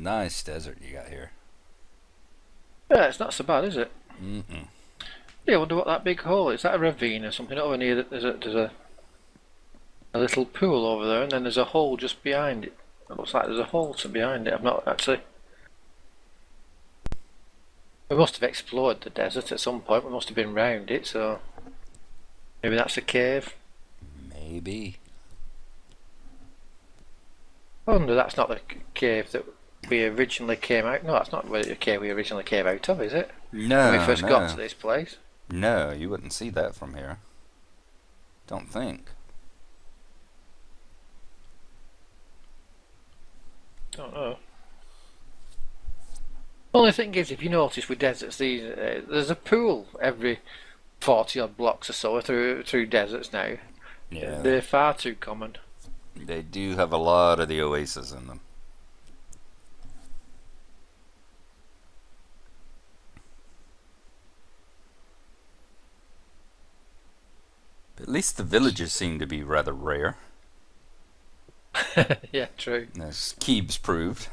nice desert you got here. Yeah, it's not so bad, is it? Mm-mm. Yeah, I wonder what that big hole is. Is that a ravine or something? Over near that, there's a little pool over there, and then there's a hole just behind it. It looks like there's a hole to behind it. I've not actually. We must have explored the desert at some point. We must have been round it, so maybe that's a cave. Maybe. I wonder that's not the cave that we originally came out. No, that's not the cave we originally came out of, is it? No, When we first got to this place. No, you wouldn't see that from here. Don't think. Don't know. Only thing is, if you notice with deserts, there's a pool every 40 odd blocks or so through deserts now. Yeah. They're far too common. They do have a lot of the oases in them. At least the villages seem to be rather rare. Yeah, true. As Keebs proved.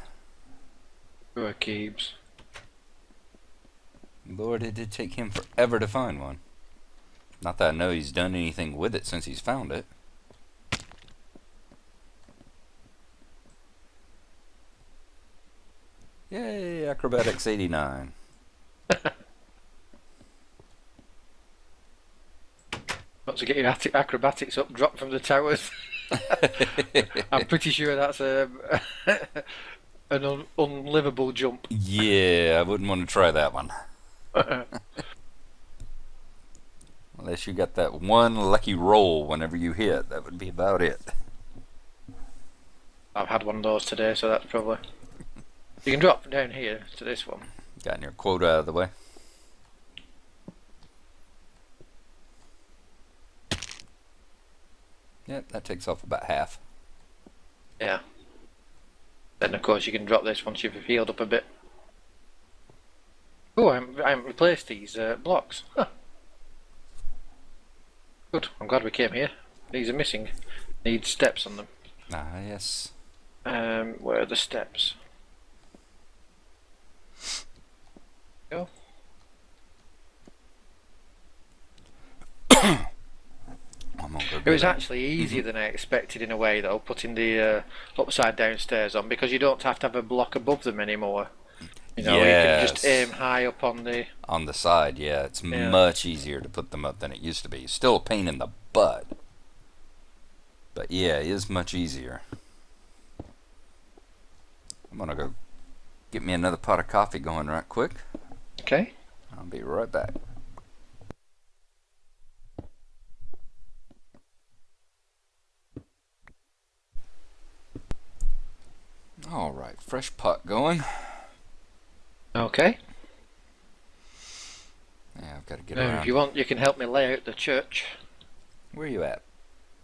Poor Keebs. Lord, it did take him forever to find one. Not that I know he's done anything with it since he's found it. Yay, Acrobatics 89. Got to get your acrobatics up, drop from the towers. I'm pretty sure that's an unlivable jump. Yeah, I wouldn't want to try that one. Unless you got that one lucky roll whenever you hit, that would be about it. I've had one of those today, so that's probably... You can drop down here to this one. Gotten your quota out of the way. Yep, that takes off about half. Yeah. Then of course you can drop this once you've healed up a bit. Oh, I haven't replaced these blocks. Huh. Good, I'm glad we came here. These are missing. Need steps on them. Ah, yes. Where are the steps? Go. It was actually easier than I expected in a way though, putting the upside down stairs on, because you don't have to have a block above them anymore. You know, yes. You can just aim high up on the side, yeah. It's much easier to put them up than it used to be. Still a pain in the butt. But yeah, it is much easier. I'm gonna go get me another pot of coffee going right quick. Okay. I'll be right back. Alright, fresh pot going. Okay. Yeah, I've got to get Now, around. if you want, you can help me lay out the church. Where are you at?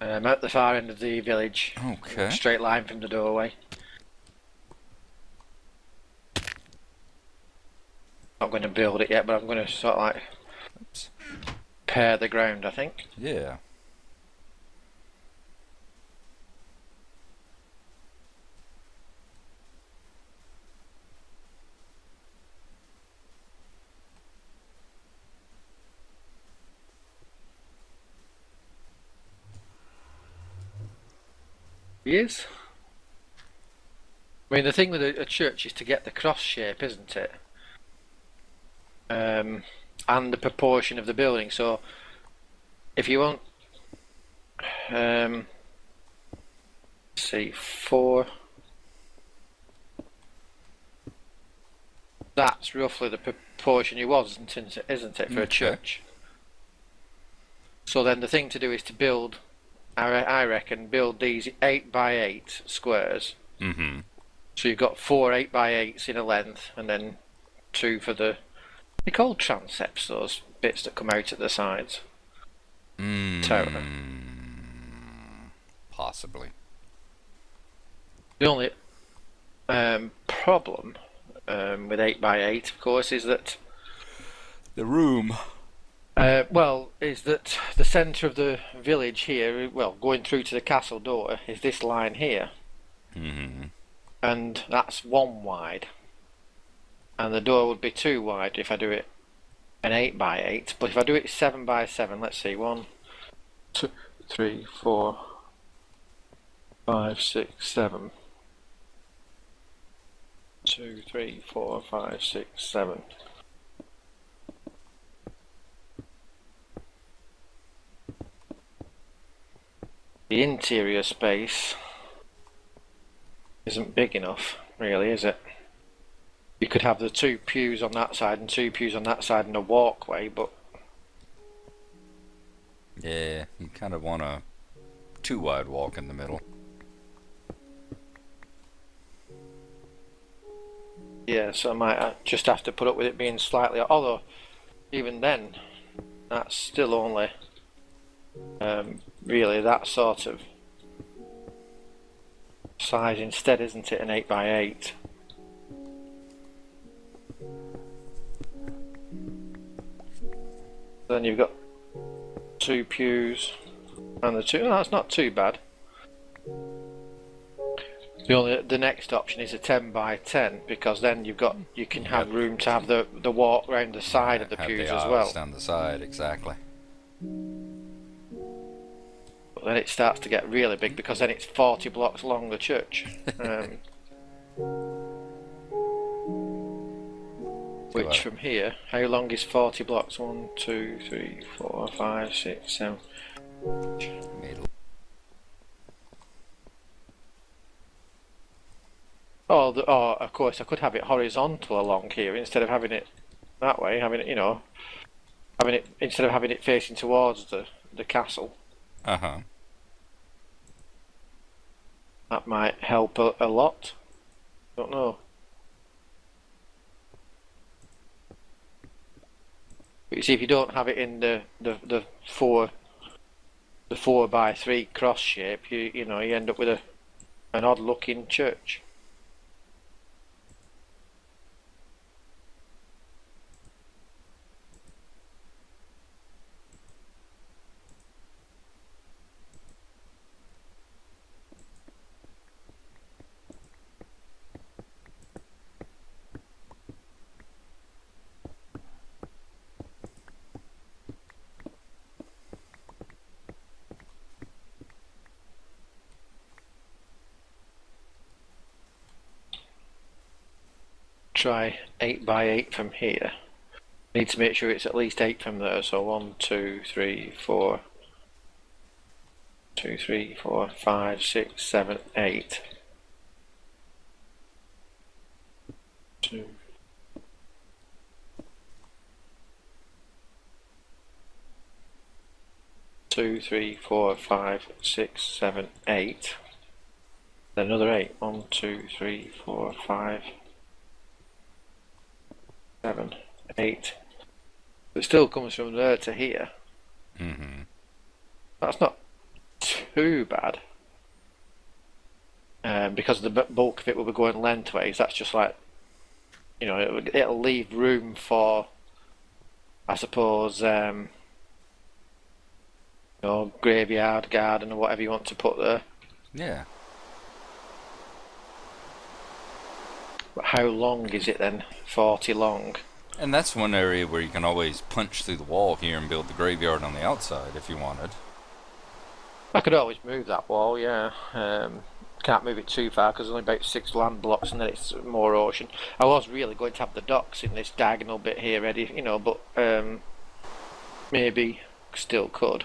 I'm at the far end of the village. Okay. Straight line from the doorway. Not going to build it yet, but I'm going to sort of like pair the ground, I think. Yeah. He is. I mean, the thing with a church is to get the cross shape, isn't it? And the proportion of the building. So, if you want, let's see, 4. That's roughly the proportion you want, isn't it, for a church? So then the thing to do is to build, I reckon, build these 8 by 8 squares. Mm-hmm. So you've got 4 8 by 8s in a length, and then 2 for the... They're called transepts, those bits that come out at the sides. Tower. Possibly. The only problem with 8 by 8, of course, is that... The room. Is that the centre of the village here, well, going through to the castle door, is this line here. Mm-hmm. and that's 1 wide. And the door would be 2 wide if I do it an 8 by 8. But if I do it 7 by 7, let's see, 1, 2, 3, 4, 5, 6, 7. 2, 3, 4, 5, 6, 7. The interior space isn't big enough, really, is it? You could have the 2 pews on that side and 2 pews on that side and a walkway, but Yeah, you kind of want a 2 wide walk in the middle. yeah, so I might just have to put up with it being slightly. Although, even then, that's still only really that sort of size instead, isn't it? An 8 by 8. Then you've got 2 pews and the 2. Oh, that's not too bad. The next option is a 10 by 10, because then you can have room to have the walk round the side of the Have pews the as aisles well. down the side, exactly. But then it starts to get really big, because then it's 40 blocks long, the church. Which from here, how long is 40 blocks? 1, 2, 3, 4, 5, 6, 7. Middle. Oh, of course, I could have it horizontal along here instead of having it that way. Having it, instead of having it facing towards the castle. Uh-huh. That might help a lot. Don't know. But you see, if you don't have it in the 4 by 3 cross shape, you end up with an odd looking church. Try 8 by 8 from here. Need to make sure it's at least 8 from there. So 1, 2, 3, 4, 2, 3, 4, 5, 6, 7, 8. 2. Two, 3, 4, 5, 6, 7, 8. Then another 8. 1, 2, 3, 4, 5, 7, 8. It still comes from there to here. Mm-hmm. That's not too bad. Because the bulk of it will be going lengthways. That's just like, it'll leave room for, I suppose, graveyard, garden, or whatever you want to put there. Yeah. But how long is it then? 40 long. And that's one area where you can always punch through the wall here and build the graveyard on the outside if you wanted. I could always move that wall, yeah. Can't move it too far because there's only about 6 land blocks and then it's more ocean. I was really going to have the docks in this diagonal bit here ready, but maybe still could.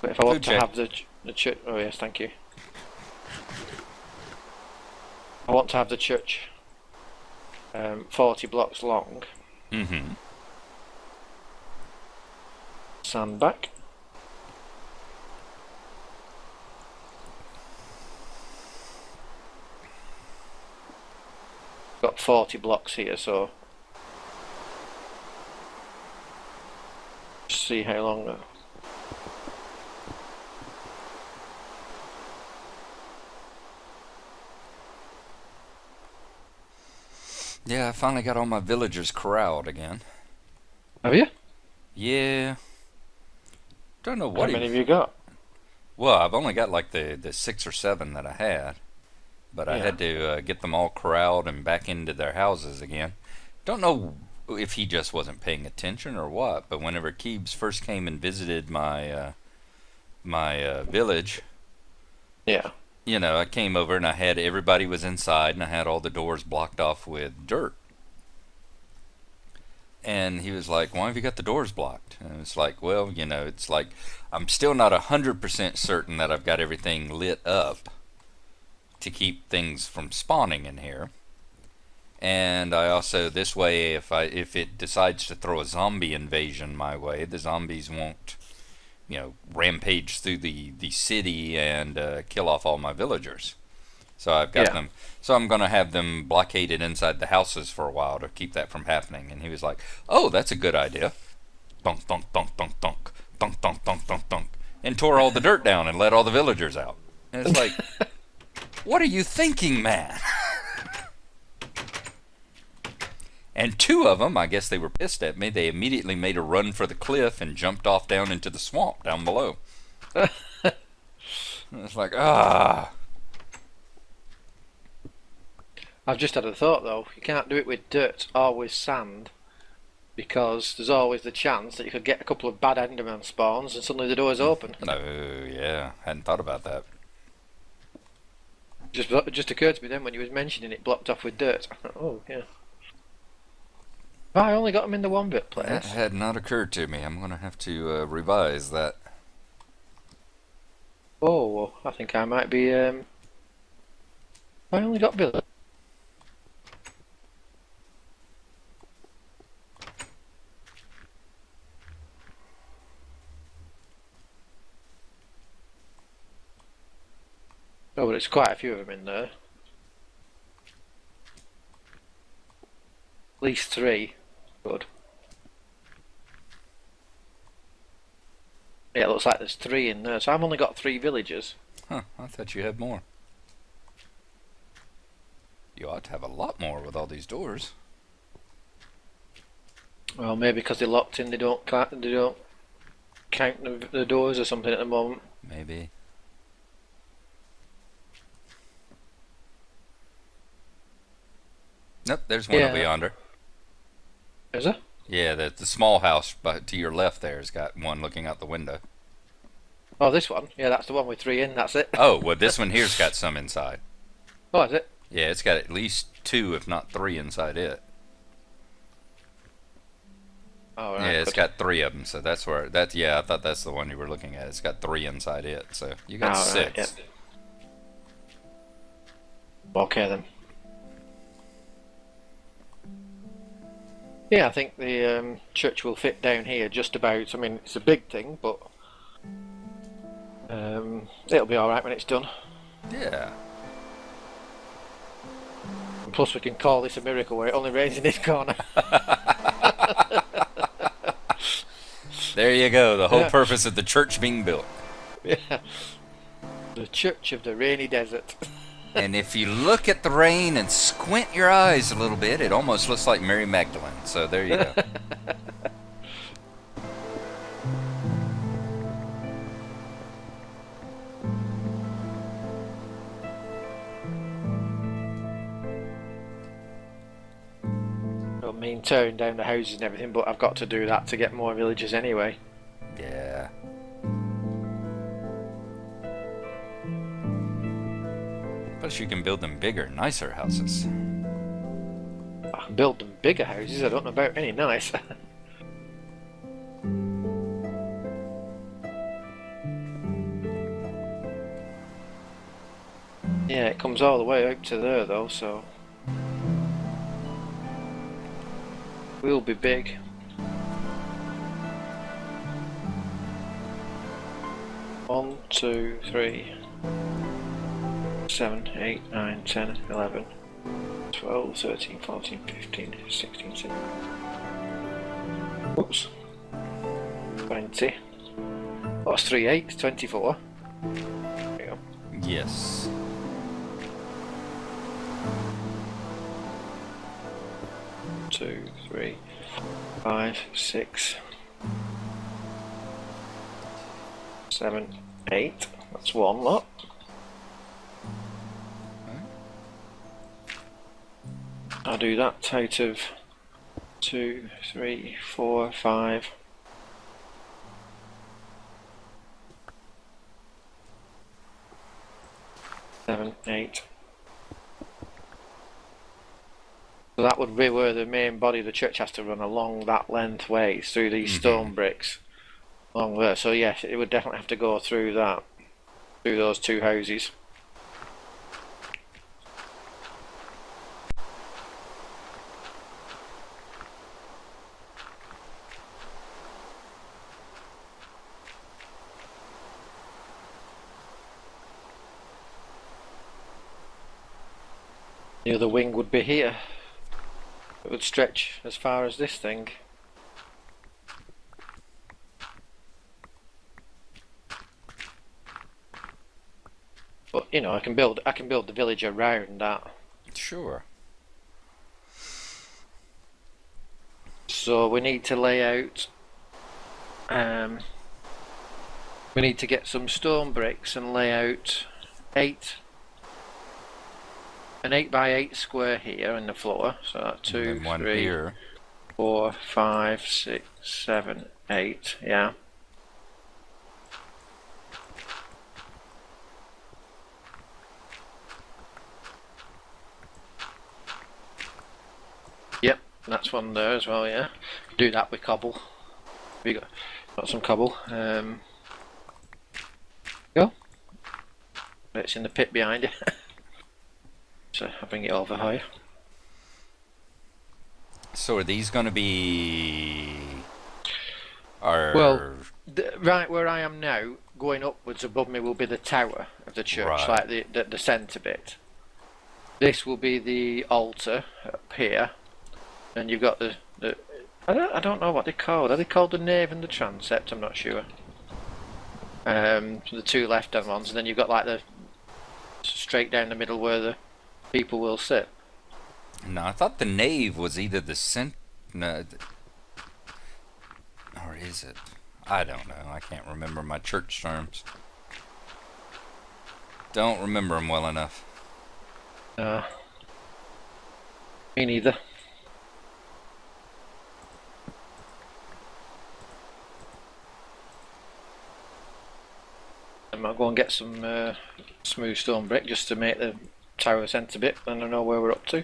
But if I want to have the church, oh yes, thank you. I want to have the church 40 blocks long. Mm-hmm. Sandback. Got 40 blocks here, so just see how long. Yeah, I finally got all my villagers corralled again. Have you? Yeah. Don't know what. How many have you got? Well, I've only got like the 6 or 7 that I had, but I Yeah. had to get them all corralled and back into their houses again. Don't know if he just wasn't paying attention or what, but whenever Keebs first came and visited my village, Yeah. you know, I came over and I had everybody was inside and I had all the doors blocked off with dirt. And he was like, "Why have you got the doors blocked?" And it's like, well, you know, it's like I'm still not 100% certain that I've got everything lit up to keep things from spawning in here. And I also, this way, if it decides to throw a zombie invasion my way, the zombies won't, you know, rampage through the city and kill off all my villagers. So I've got Yeah. them. So I'm going to have them blockaded inside the houses for a while to keep that from happening. And he was like, "Oh, that's a good idea." Dunk, dunk, dunk, dunk, dunk, dunk, dunk, dunk, dunk, dunk, and tore all the dirt down and let all the villagers out. And it's like, what are you thinking, man? And 2 of them, I guess they were pissed at me. They immediately made a run for the cliff and jumped off down into the swamp down below. It's like, ah. I've just had a thought though. You can't do it with dirt or with sand because there's always the chance that you could get a couple of bad Enderman spawns and suddenly the door's open. Oh, yeah. Hadn't thought about that. Just occurred to me then when you was mentioning it blocked off with dirt. I thought, oh yeah. I only got them in the one bit place. That had not occurred to me. I'm going to have to revise that. Oh, well, I think I might be. I only got Billy. Oh, but it's quite a few of them in there. At least 3. Good. Yeah, it looks like there's 3 in there. So I've only got 3 villagers. Huh, I thought you had more. You ought to have a lot more with all these doors. Well, maybe because they're locked in, they don't count the doors or something at the moment. Maybe. Nope, there's one over yonder. Is there? Yeah, the small house but to your left there has got one looking out the window. Oh, this one? Yeah, that's the one with 3 in, that's it. Oh, well, this one here's got some inside. Oh, is it? Yeah, it's got at least 2, if not 3, inside it. Oh, right. Yeah, it's got 3 of them, so that's where yeah, I thought that's the one you were looking at. It's got 3 inside it, so you got 6. Right, yeah. Okay then. Yeah, I think the church will fit down here just about. I mean, it's a big thing, but it'll be alright when it's done. Yeah. And plus we can call this a miracle where it only rains in this corner. There you go, the whole purpose of the church being built. Yeah. The church of the rainy desert. And if you look at the rain and squint your eyes a little bit, it almost looks like Mary Magdalene. So there you go. I mean, tearing down the houses and everything, but I've got to do that to get more villagers anyway. Yeah. Plus you can build them bigger, nicer houses. I can build them bigger houses, I don't know about any nice. Yeah, it comes all the way out to there though, so we'll be big. One, 2, 3, 7, 8, 9, 10, 11, 12, 13, 14, 15, 16, 17. Oops. 20. What's 3, 8? 24. There you go. Yes. Two, 3, 5, 6, 7, 8. That's one lot. I'll do that out of 2, 3, 4, 5. Seven, 8. So that would be where the main body of the church has to run along that lengthways through these stone bricks along there. So yes, it would definitely have to go through that, through those two houses. The other wing would be here. It would stretch as far as this thing. But you know, I can build the village around that. Sure. So we need to lay out. We need to get some stone bricks and lay out an 8x8 square here in the floor. So that's 2, 3, here. 4, 5, 6, 7, 8. Yeah. Yep, that's one there as well. Yeah. Do that with cobble. We got some cobble. Go. It's in the pit behind you. So I'll bring it over here. So are these going to be our... Well, right where I am now, going upwards above me will be the tower of the church, Right. like the centre bit. This will be the altar up here, and you've got the I don't know what they're called. Are they called the nave and the transept? I'm not sure. The two left-hand ones, and then you've got like the straight down the middle where the people will sit. No, I thought the nave was either the no, or is it? I don't know. I can't remember my church terms. Don't remember them well enough. Me neither. I might go and get some smooth stone brick just to make the tower centre bit, and I know where we're up to.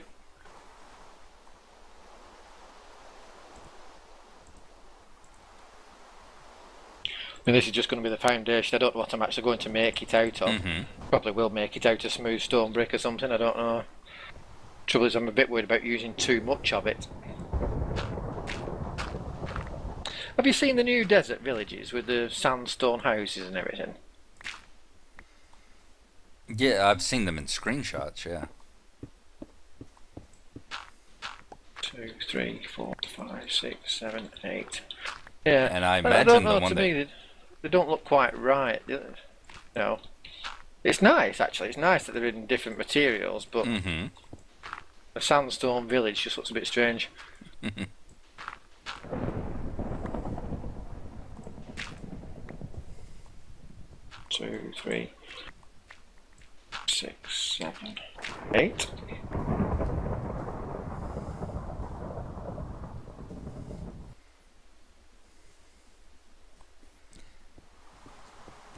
And this is just going to be the foundation. I don't know what I'm actually going to make it out of. Probably will make it out of smooth stone brick or something, I don't know. Trouble is, I'm a bit worried about using too much of it. Have you seen the new desert villages with the sandstone houses and everything? Yeah, I've seen them in screenshots, yeah. 2, 3, 4, 5, 6, 7, 8. Yeah, And I but imagine don't know, the one to that... me, they don't look quite right. No. It's nice, actually. It's nice that they're in different materials, but a sandstone village just looks a bit strange. 2, 3, 6, 7, 8.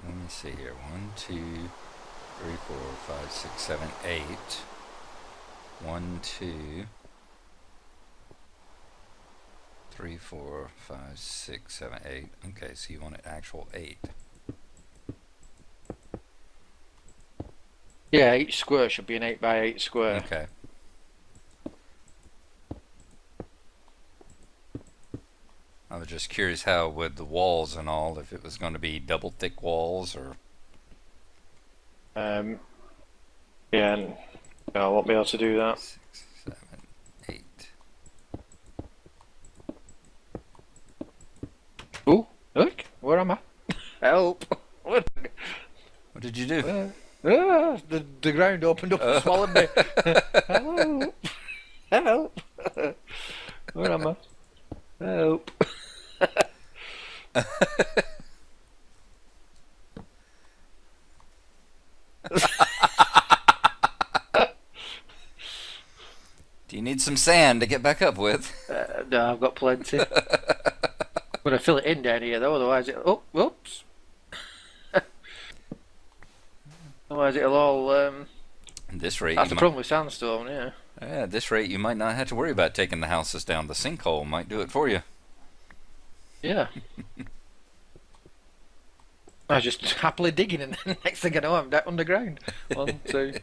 Let me see here. 1, 2, 3, 4, 5, 6, 7, 8. 1, 2, 3, 4, 5, 6, 7, 8. Okay, so you want an actual 8. Yeah, each square should be an 8x8 square. Okay. I was just curious how with the walls and all, if it was going to be double thick walls or... Yeah, and no, I won't be able to do that. 6, 7, 8. Ooh, look, where am I? Help! What did you do? The ground opened up and swallowed me. Help! Help! Where am I? Help! You need some sand to get back up with. No, I've got plenty. I'm gonna fill it in down here though, otherwise it. Oh, whoops. Otherwise it'll all. At this rate, That's you the problem with sandstone, yeah. at this rate, you might not have to worry about taking the houses down. The sinkhole might do it for you. Yeah. I was just happily digging, and then next thing I know, I'm underground. 1, 2.